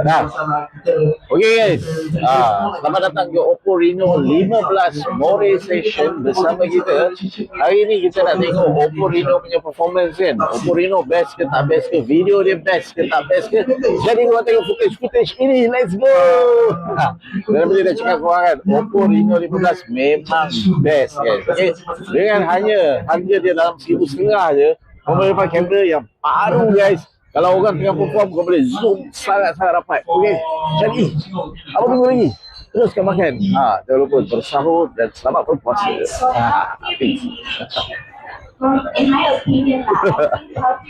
Nah, okay guys, selamat datang ke Oppo Reno 15 More Session bersama kita. Hari ni kita nak tengok Oppo Reno punya performance kan. Oppo Reno best ke tak best ke, video dia best ke tak best ke. Jadi korang tengok footage ini, let's go. Dan bila dah cakap korang kan, Oppo Reno 15 memang best guys. Okay, dengan hanya harga dia dalam 1,500 je, kau boleh dapat kamera yang baru guys. Kalau orang tengah perform, kau boleh zoom sangat-sangat rapat. Okey, jadi apa tunggu lagi? Teruskan makan. Jangan lupa bersahur dan selamat berpuasa. Peace. In my opinion lah,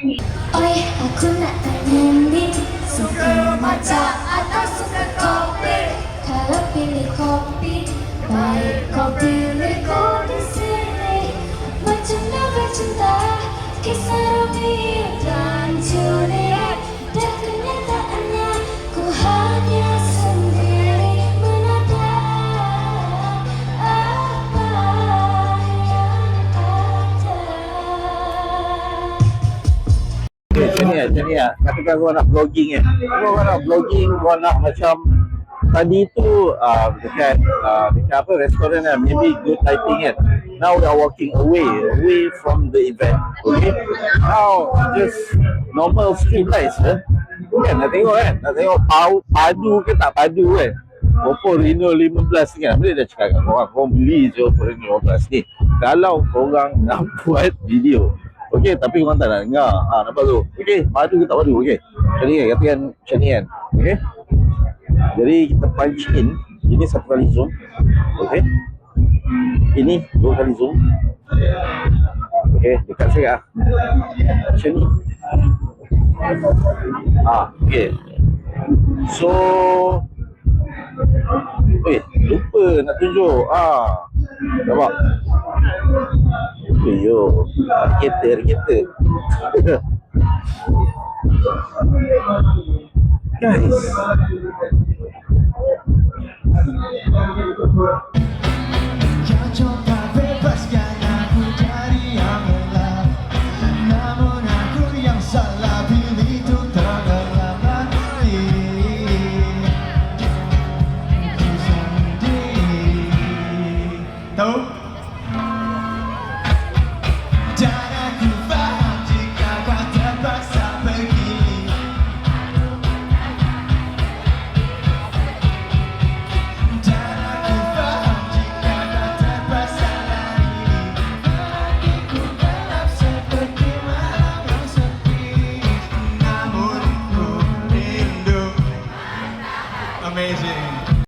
oi, aku nak tanya ni, suka matcha atau suka kopi? Kalau pilih kopi, baik kau pilih kau di sini. Macam nak bercinta, kisah Romeo dan Juliet, dan kenyataannya ku hanya sendiri menata apa yang ada. Macam ni lah. Katakan kau nak vlogging kan. Kau nak vlogging, kau nak macam tadi tu dekat apa restoran kan, maybe good lighting kan. Now we are walking away from the event. Okay, now just normal street lights kan. Nak tengok kan, nak tengok padu ke tak padu kan. Oppo Reno 15 ni kan, bila dah cakap kat korang beli je Oppo Reno 15 ni kalau korang nak buat video. Okey, tapi korang tak nak dengar. Nampak tu? Okey, padu ke tak padu? Okey, macam ni kan, katakan macam ni kan. Okey, jadi kita punch in. Ini satu kali zoom. Okey, ini dua kali zoom. Okey, dekat saya macam ni. Okey, so lupa nak tunjuk. Nampak? Yo, kereta guys.